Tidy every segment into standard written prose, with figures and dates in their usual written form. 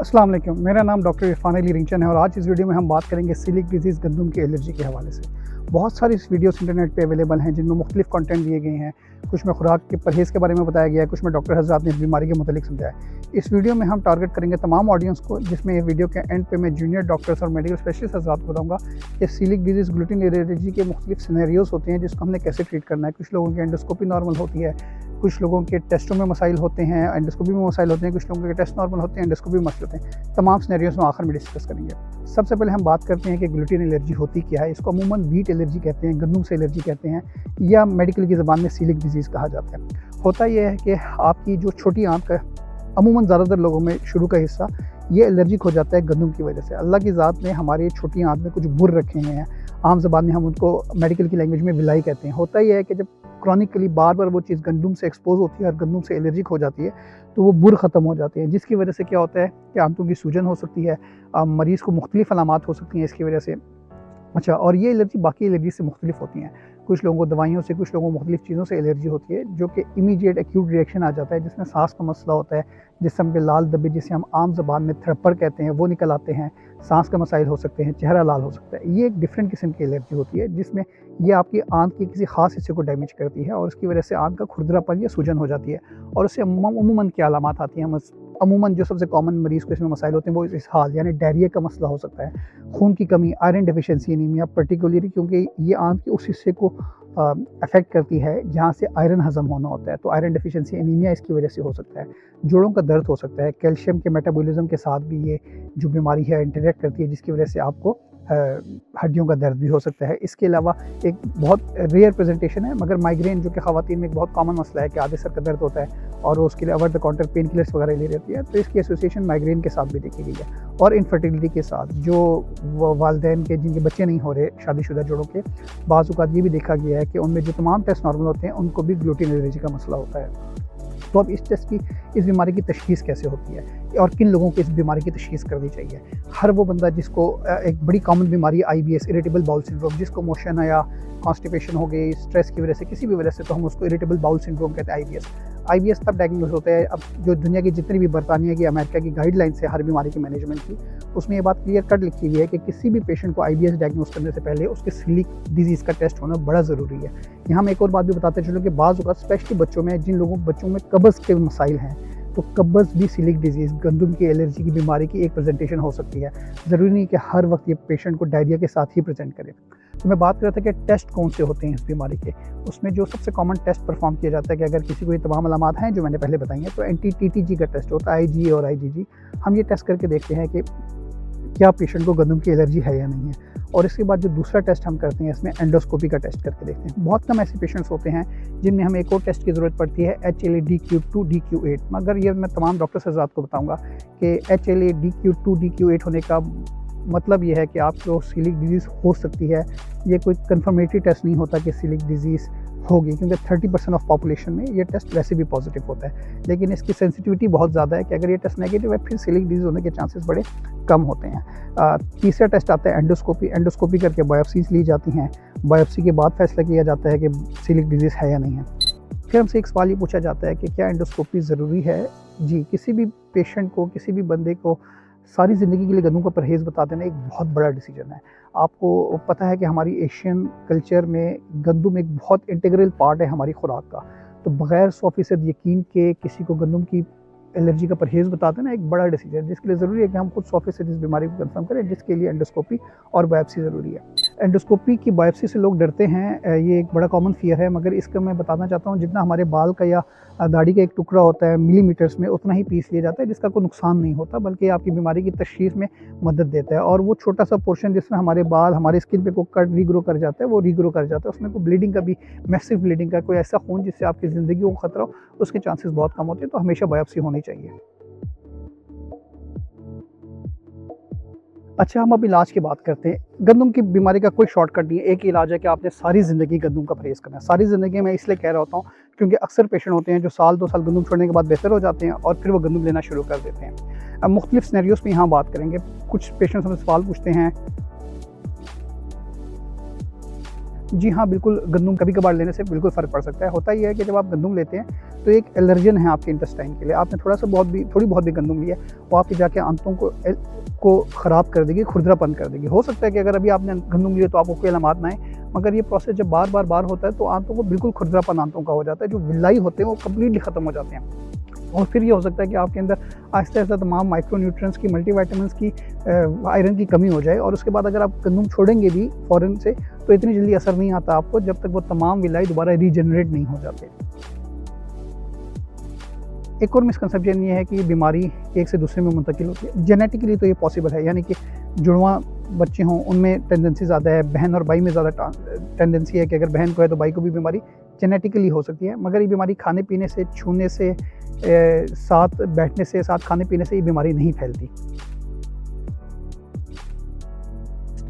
अस्सलाम वालेकुम, मेरा नाम डॉक्टर इरफान अली रिंचन है और आज इस वीडियो में हम बात करेंगे सीलिक डिजीज़ गंदम की एलर्जी के हवाले से। बहुत सारी वीडियोस इंटरनेट पे अवेलेबल हैं जिनमें मुख्तलिफ कंटेंट दिए गए हैं। कुछ में खुराक के परहेज़ के बारे में बताया गया है, कुछ में डॉक्टर हज़रात ने इस बीमारी के मुतालिक समझाया है। इस वीडियो में हम टारगेट करेंगे तमाम ऑडियंस को, जिसमें वीडियो के एंड पे मैं जूनियर डॉक्टर्स और मेडिकल स्पेशलिस्ट हज़रात को बताऊँगा कि सीलिक डिजीज़ ग्लूटेन एलर्जी के मुख्तलिफ सिनेरियोज़ होते हैं जिसको हमने कैसे ट्रीट करना है। कुछ लोगों की एंडोस्कोपी नॉर्मल होती है, कुछ लोगों के टेस्टों में मसाइल होते हैं, एंडोस्कोपी में मसाइल होते हैं, कुछ लोगों के टेस्ट नॉर्मल होते हैं, एंडोस्कोपी में मसले होते हैं। तमाम सिनेरियोज़ में आखिर में डिस्कस करेंगे। सबसे पहले हम बात करते हैं कि ग्लूटेन एलर्जी होती क्या है। इसको अमूमन व्हीट एलर्जी कहते हैं, गंदम से एलर्जी कहते हैं, या मेडिकल की ज़बान में सीलिक डिजीज़ कहा जाता है। होता यह है कि आपकी जो छोटी आंत का अमूमन ज़्यादातर लोगों में शुरू का हिस्सा ये एलर्जिक हो जाता है गंदम की वजह से। अल्लाह की ज़ात ने हमारी छोटी आंत में कुछ बुर रखे हैं, आम ज़बान में हम उनको मेडिकल की लैंग्वेज में विलाई कहते हैं। होता यह है कि जब क्रॉनिकली बार बार वो चीज़ गंदम से एक्सपोज होती है और गंदम से एलर्जिक हो जाती है तो वो बुर ख़त्म हो जाती है, जिसकी वजह से क्या होता है कि आंतों की सूजन हो सकती है, मरीज़ को मुख्तलिफ अलामात हो सकती हैं इसकी वजह से। अच्छा, और ये एलर्जी बाकी एलर्जी से मुख्तलिफ होती हैं। कुछ लोगों को दवाइयों से, कुछ लोगों को मुख्तलिफ चीज़ों से एलर्जी होती है जो कि इमीडिएट एक्यूट रिएक्शन आ जाता है, जिसमें सांस का मसला होता है, जिस्म पे लाल धब्बे जिसे हम आम ज़बान में थ्रप्पर कहते हैं वो निकल आते हैं, सांस का मसाइल हो सकते हैं, चेहरा लाल हो सकता है। ये एक डिफरेंट किस्म की एलर्जी होती है जिसमें ये आपकी आंत के किसी खास हिस्से को डैमेज करती है और उसकी वजह से आंत का खुरदरापन या सूजन हो जाती है। और उससे अमूमन क्या अलामात आती हैं, अमूमन जो सबसे कॉमन मरीज़ को इसमें मसाइल होते हैं वो इसहाल यानी डायरिया का मसला हो सकता है, खून की कमी, आयरन डेफिशिएंसी एनीमिया, पर्टिकुलरली क्योंकि ये आंत के उस हिस्से को अफेक्ट करती है जहाँ से आयरन हज़म होना होता है, तो आयरन डेफिशिएंसी एनीमिया इसकी वजह से हो सकता है। जोड़ों का दर्द हो सकता है, कैल्शियम के मेटाबॉलिज्म के साथ भी ये जो बीमारी है इंटरेक्ट करती है, जिसकी वजह से आपको हड्डियों का दर्द भी हो सकता है। इसके अलावा एक बहुत रेयर प्रेजेंटेशन है मगर माइग्रेन जो कि ख़वातीन में एक बहुत कॉमन मसला है कि आधे सर का दर्द होता है और उसके लिए over the counter pain killers वगैरह ले रहती है, तो इसकी एसोसिएशन माइग्रेन के साथ भी देखी गई है। और इनफर्टिलिटी के साथ जो वालिदैन के जिनके बच्चे नहीं हो रहे शादीशुदा जोड़ों के, बाज़ औक़ात ये भी देखा गया है कि उनमें जो तमाम टेस्ट नॉर्मल होते हैं उनको भी ग्लूटेन एलर्जी का मसला होता है। तो अब इस बीमारी की तशख़ीस कैसे होती है और किन लोगों को इस बीमारी की तशख़ीस करनी चाहिए। हर वो बंदा जिसको एक बड़ी कॉमन बीमारी है IBS, इरिटेबल बाउल सिंड्रोम, जिसको मोशन है या कॉन्स्टिपेशन हो गई, स्ट्रेस की वजह से, किसी भी वजह से, तो हम उसको इरिटेबल बाउल सिंड्रोम कहते हैं, IBS तब डायग्नोज होता है। अब जो दुनिया की जितनी भी बरतानिया की, अमेरिका की गाइडलाइंस है हर बीमारी की मैनेजमेंट की, उसमें ये बात क्लियर कट लिखी गई है कि किसी भी पेशेंट को IBS डायग्नोज करने से पहले उसके सीलिक डिजीज़ का टेस्ट होना बड़ा ज़रूरी है। यहाँ मैं एक और बात भी बताते चलूँ कि बाज़ औक़ात स्पेशली बच्चों में, जिन लोगों बच्चों में कब्ज़ के मसाइल हैं, तो कब्ज़ भी सीलिक डिजीज़ गंदम की एलर्जी की बीमारी की एक प्रेजेंटेशन हो सकती है। ज़रूरी नहीं कि हर वक्त ये पेशेंट को डायरिया के साथ ही प्रेजेंट करे। तो मैं बात कर रहा था कि टेस्ट कौन से होते हैं इस बीमारी के। उसमें जो सबसे कॉमन टेस्ट परफॉर्म किया जाता है कि अगर किसी को ये तमाम अलामात हैं जो मैंने पहले बताई हैं, तो NT-TTG का टेस्ट होता है, IgA और IgG। हम ये टेस्ट करके देखते हैं कि क्या पेशेंट को गंदम की एलर्जी है या नहीं है। और इसके बाद जो दूसरा टेस्ट हम करते हैं इसमें एंडोस्कोपी का टेस्ट करके देखते हैं। बहुत कम ऐसे पेशेंट्स होते हैं जिनमें हमें एक और टेस्ट की ज़रूरत पड़ती है, HLA-DQ2 DQ8। मगर ये मैं तमाम डॉक्टर्स हज़रात को बताऊँगा कि HLA-DQ2 DQ8 होने का मतलब ये है कि आपको सीलिक डिजीज़ हो सकती है। ये कोई कन्फर्मेटरी टेस्ट नहीं होता कि सीलिक डिजीज़ होगी, क्योंकि 30% ऑफ पॉपुलेशन में ये टेस्ट वैसे भी पॉजिटिव होता है, लेकिन इसकी सेंसिटिविटी बहुत ज़्यादा है कि अगर ये टेस्ट नेगेटिव है फिर सीलिक डिजीज़ होने के चांसेस बड़े कम होते हैं। तीसरा टेस्ट आता है एंडोस्कोपी करके बायोप्सीज ली जाती हैं। बायोप्सी के बाद फैसला किया जाता है कि सीलिक डिजीज़ है या नहीं है। फिर हमसे एक सवाल ये पूछा जाता है कि क्या एंडोस्कोपी ज़रूरी है। जी, किसी भी पेशेंट को, किसी भी बंदे को सारी ज़िंदगी के लिए गंदम का परहेज़ बता देना एक बहुत बड़ा डिसीजन है। आपको पता है कि हमारी एशियन कल्चर में गंदम एक बहुत इंटीग्रल पार्ट है हमारी खुराक का, तो बग़ैर 100% यकीन के किसी को गंदम की एलर्जी का परहेज़ बता देना एक बड़ा डिसीजन है, जिसके लिए ज़रूरी है कि हम खुद 100% इस बीमारी को कंफर्म करें, जिसके लिए एंडोस्कोपी और बायोप्सी ज़रूरी है। एंडोस्कोपी की बायोप्सी से लोग डरते हैं, ये एक बड़ा कॉमन फियर है, मगर इसका मैं बताना चाहता हूँ जितना हमारे बाल का या दाढ़ी का एक टुकड़ा होता है मिलीमीटर्स में, उतना ही पीस लिया जाता है, जिसका कोई नुकसान नहीं होता बल्कि आपकी बीमारी की तशख़ीस में मदद देता है। और वो छोटा सा पोर्शन जिसमें हमारे बाल, हमारे स्किन पे कोई कट रीग्रो कर जाता है, वो रीग्रो कर जाता है, उसमें कोई ब्लीडिंग का भी, मैसिव ब्लीडिंग का, कोई ऐसा खून जिससे आपकी ज़िंदगी को ख़तरा हो, उसके चांसेस बहुत कम होते हैं, तो हमेशा बायोप्सी होनी चाहिए। अच्छा, हम अब इलाज की बात करते हैं। गंदम की बीमारी का कोई शॉर्टकट नहीं है, एक ही इलाज है कि आपने सारी ज़िंदगी गंदम का परहेज़ करना है। सारी ज़िंदगी मैं इसलिए कह रहा होता हूँ क्योंकि अक्सर पेशेंट होते हैं जो साल 2 साल गंदम छोड़ने के बाद बेहतर हो जाते हैं और फिर वो गंदम लेना शुरू कर देते हैं। अब मुख्तलिफ सिनेरियोज़ में यहाँ बात करेंगे। कुछ पेशेंट्स हमसे सवाल पूछते हैं जी हाँ, बिल्कुल, गंदम कभी-कभार लेने से बिल्कुल फ़र्क पड़ सकता है। होता ये है कि जब आप गंदम लेते हैं तो एक एलर्जन है आपके इंटेस्टाइन के लिए। आपने थोड़ी बहुत भी गंदम ली है, वो आपके जाके आंतों को ख़राब कर देगी, खुरदरापन कर देगी। हो सकता है कि अगर अभी आपने गंदम लिए तो आपको कोई अलामत ना आए, मगर ये प्रोसेस जब बार होता है तो आंतों को बिल्कुल खुरदरापन आंतों का हो जाता है, जो विलाई होते हैं वो कम्प्लीटली ख़त्म हो जाते हैं। और फिर ये हो सकता है कि आपके अंदर आहिस्ता आहिस्ता तमाम माइक्रो न्यूट्रिएंट्स की, मल्टीविटामिन्स की, आयरन की कमी हो जाए। और उसके बाद अगर आप गंदम छोड़ेंगे भी फ़ौरन से तो इतनी जल्दी असर नहीं आता आपको, जब तक वो तमाम विलाई दोबारा रीजनरेट नहीं हो जाते। एक और मिसकंसेप्शन ये है कि बीमारी एक से दूसरे में मुंतकिल होती है। जेनेटिकली तो ये पॉसिबल है, यानी कि जुड़वा बच्चे हों उनमें टेंडेंसी ज़्यादा है, बहन और भाई में ज़्यादा टेंडेंसी है कि अगर बहन को है तो भाई को भी बीमारी जेनेटिकली हो सकती है। मगर ये बीमारी खाने पीने से, छूने से, साथ बैठने से, साथ खाने पीने से ये बीमारी नहीं फैलती।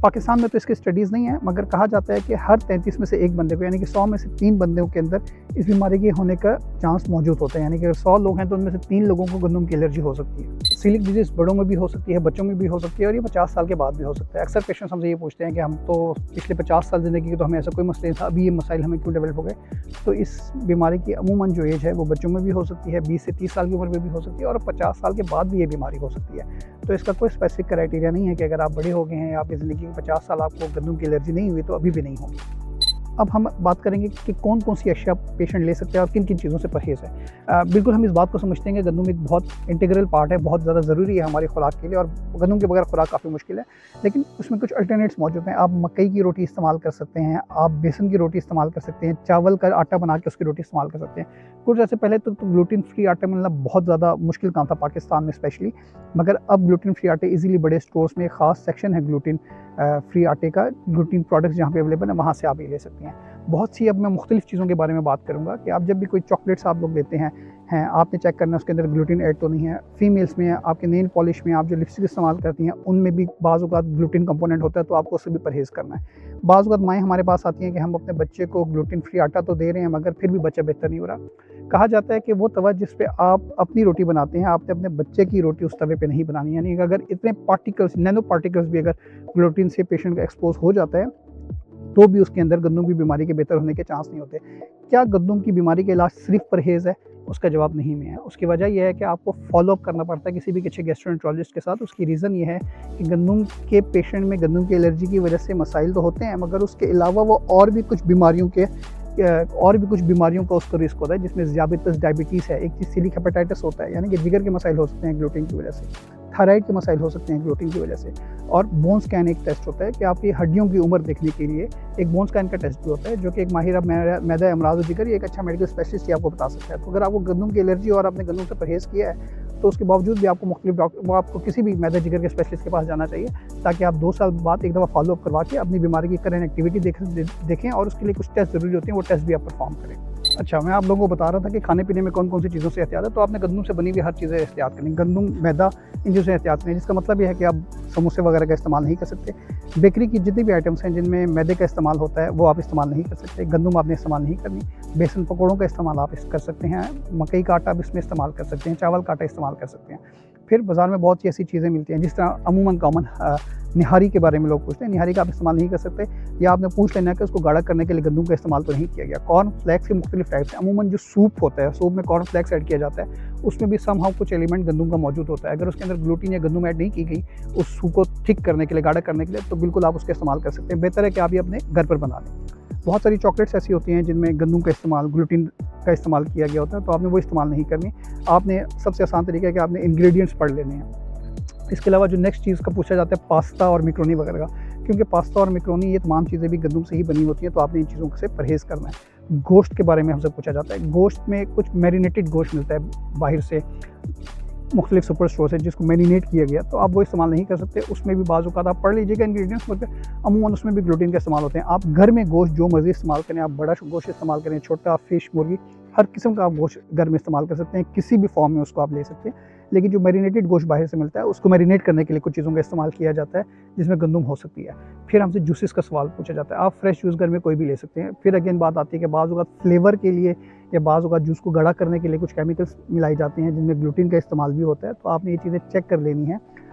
पाकिस्तान में तो इसकी स्टडीज़ नहीं है, मगर कहा जाता है कि हर 33 में से एक बंदे को, यानी कि 100 में से 3 बंदों के अंदर इस बीमारी के होने का चांस मौजूद होता है। यानी कि अगर 100 लोग हैं तो उनमें से 3 लोगों को गंदम की एलर्जी हो सकती है। सीलिक डिजीज़ बड़ों में भी हो सकती है, बच्चों में भी हो सकती है, और ये 50 साल के बाद भी हो सकता है। अक्सर पेशेंट्स हमसे ये पूछते हैं कि हम तो पिछले 50 साल ज़िंदगी की तो हमें ऐसा कोई मसला नहीं था, अभी ये मसाइल हमें क्यों डेवलप हो गए। तो इस बीमारी की अमूमन जो एज है वो बच्चों में भी हो सकती है, 20 से 30 साल की उम्र में भी हो सकती है, और 50 साल के बाद भी ये बीमारी हो सकती है। तो इसका कोई स्पेसिफिक क्राइटेरिया नहीं है कि अगर आप बड़े हो गए हैं, आपकी ज़िंदगी में 50 साल आपको गंदम की एलर्जी नहीं हुई तो अभी भी नहीं होगी। अब हम बात करेंगे कि कौन कौन सी अशिया पेशेंट ले सकते हैं और किन किन चीज़ों से परहेज़ है। बिल्कुल हम इस बात को समझते हैं कि गंदम एक बहुत इंटीग्रल पार्ट है, बहुत ज़्यादा ज़रूरी है हमारी खुराक के लिए, और गंदम के बगैर खुराक काफ़ी मुश्किल है। लेकिन उसमें कुछ अल्टरनेट्स मौजूद हैं। आप मकई की रोटी इस्तेमाल कर सकते हैं, आप बेसन की रोटी इस्तेमाल कर सकते हैं, चावल का आटा बना के उसकी रोटी इस्तेमाल कर सकते हैं। कुछ ऐसे पहले तो ग्लूटेन फ्री आटा मिलना बहुत ज़्यादा मुश्किल काम था पाकिस्तान में स्पेशली, मगर अब ग्लूटेन फ्री आटे इजीली बड़े स्टोर्स में एक ख़ास सेक्शन है ग्लूटेन फ्री आटे का, ग्लूटेन प्रोडक्ट्स जहाँ पे अवेलेबल है वहाँ से आप ये ले सकते हैं। बहुत सी, अब मैं मुख्तलिफ़ चीज़ों के बारे में बात करूँगा कि आप जब भी कोई चॉकलेट्स आप लोग लेते हैं आपने चेक करना है उसके अंदर ग्लूटेन ऐड तो नहीं है। फीमेल्स में आपके नेल पॉलिश में, आप जो लिपस्टिक इस्तेमाल करती हैं उनमें भी बाज़ औक़ात ग्लूटेन कंपोनेंट होता है, तो आपको उससे भी परहेज़ करना है। बाज़ औक़ात माएँ हमारे पास आती हैं कि हम अपने बच्चे को ग्लूटेन फ्री आटा तो दे रहे हैं मगर फिर भी बच्चा बेहतर नहीं हो रहा। कहा जाता है कि वो तवा जिस पे आप अपनी रोटी बनाते हैं, आपने अपने बच्चे की रोटी उस तवे पे नहीं बनानी। यानी कि अगर इतने पार्टिकल्स, नैनो पार्टिकल्स भी अगर ग्लूटेन से पेशेंट का एक्सपोज हो जाता है तो भी उसके अंदर गंदम की बीमारी के बेहतर होने के चांस नहीं होते। क्या गंदम की बीमारी का इलाज सिर्फ परहेज़ है? उसका जवाब नहीं में है। उसकी वजह यह है कि आपको फॉलो अप करना पड़ता है किसी भी अच्छे गैस्ट्रोएंटरोलॉजिस्ट के साथ। उसकी रीज़न ये है कि गंदम के पेशेंट में गंदम की एलर्जी की वजह से मसाइल तो होते हैं, मगर उसके अलावा वो और भी कुछ बीमारियों का उसको रिस्क होता है, जिसमें ज़ियाबतीस, डायबिटीज़ है, एक चीज़ सीलिक हेपेटाइटिस होता है, यानी कि जिगर के मसाइल हो सकते हैं ग्लूटेन की वजह से, थायराइड के मसाइल हो सकते हैं ग्लूटेन की वजह से, और बोन स्कैन एक टेस्ट होता है कि आपकी हड्डियों की उम्र देखने के लिए एक बोन स्कैन का टेस्ट भी होता है, जो कि एक माहिर मैदा अमराज़ जिगर, ये एक अच्छा मेडिकल स्पेशलिस्ट ही आपको बता सकता है। तो अगर आपको गंदम की एलर्जी और आपने गंदम से परहेज़ किया है तो उसके बावजूद भी आपको मुख्तलिफ डॉक्टर, वो आपको किसी भी मैदा जिगर के स्पेशलिस्ट के पास जाना चाहिए, ताकि आप 2 साल बाद एक दफ़ा फॉलो अप करवा के अपनी बीमारी की करंट एक्टिविटी देखें, और उसके लिए कुछ टेस्ट ज़रूरी होते हैं, वो टेस्ट भी आप परफॉर्म करें। अच्छा, मैं आप लोगों को बता रहा था कि खाने पीने में कौन कौन सी चीज़ों से एहतियात है, तो आपने गंदम से बनी हुई हर चीज़ें एहतियात करनी। गंदम, मैदा, इन चीज़ों से एहतियात करनी, जिसका मतलब ये है कि आप समोसे वगैरह का इस्तेमाल नहीं कर सकते। बेकरी की जितनी भी आइटम्स हैं जिनमें मैदे का इस्तेमाल होता है वो आप इस्तेमाल नहीं कर सकते। गंदम आपने इस्तेमाल नहीं करनी। बेसन पकौड़ों का इस्तेमाल आप कर सकते हैं, मकई का आटा आप इसमें इस्तेमाल कर सकते हैं, चावल का आटा इस्तेमाल कर सकते हैं। फिर बाज़ार में बहुत सी ऐसी चीज़ें मिलती हैं, जिस तरह अमूमन कॉमन निहारी के बारे में लोग पूछते हैं, निहारी का आप इस्तेमाल नहीं कर सकते, या आपने पूछ लेना है कि उसको गाढ़ा करने के लिए गंदम का इस्तेमाल तो नहीं किया गया। कॉर्न फ्लेक्स के मुख्तलिफ टाइप्स हैं। अमूमन जो सूप होता है, सूप में कॉर्न फ्लेक्स ऐड किया जाता है, उसमें भी समहाउ कुछ एलिमेंट गंदम का मौजूद होता है। अगर उसके अंदर ग्लूटीन या गंदम ऐड नहीं की गई उस सूप को थिक करने के लिए, गाढ़ा करने के लिए, तो बिल्कुल आप उसका इस्तेमाल कर सकते हैं। बेहतर है कि आप ये अपने घर पर बना लें। बहुत सारी चॉकलेट्स ऐसी होती हैं जिनमें गंदम का इस्तेमाल, ग्लूटीन का इस्तेमाल किया गया होता है, तो आपने वो इस्तेमाल नहीं करनी। आपने सबसे आसान तरीका है कि आपने इंग्रेडिएंट्स पढ़ लेने हैं। इसके अलावा जो नेक्स्ट चीज़ का पूछा जाता है पास्ता और मैकरोनी वगैरह का, क्योंकि पास्ता और मैकरोनी ये तमाम चीज़ें भी गंदम से ही बनी होती हैं, तो आपने इन चीज़ों से परहेज़ करना है। गोश्त के बारे में हमसे पूछा जाता है। गोश्त में कुछ मैरिनेटेड गोश्त मिलता है बाहर से, मुख्तलिफ सुपर स्टोर से, जिसको मैरिनेट किया गया, तो आप वो इस्तेमाल नहीं कर सकते। उसमें भी बाज़ औक़ात आप पढ़ लीजिएगा इंग्रेडिएंट्स, मगर अमूमन उसमें भी ग्लूटीन का इस्तेमाल होते हैं। आप घर में गोश्त जो मर्ज़ी इस्तेमाल करें, आप बड़ा गोश्त इस्तेमाल करें, छोटा, फ़िश, मुर्गी, हर किस्म का आप गोश्त घर में इस्तेमाल कर सकते हैं, किसी भी फॉर्म में उसको आप ले सकते हैं। लेकिन जो मैरिनेटेड गोश्त बाहर से मिलता है उसको मैरिनेट करने के लिए कुछ चीज़ों का इस्तेमाल किया जाता है, जिसमें गंदम हो सकती है। फिर हमसे जूसेस का सवाल पूछा जाता है। आप फ्रेश जूस घर में कोई भी ले सकते हैं। फिर अगेन बात आती है कि बाज़ औक़ात फ्लेवर के लिए या बाज़ औक़ात जूस को गाढ़ा करने के लिए कुछ केमिकल्स मिलाई जाते हैं, जिनमें ग्लूटीन का इस्तेमाल भी होता है, तो आपने ये चीज़ें चेक कर लेनी है।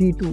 D2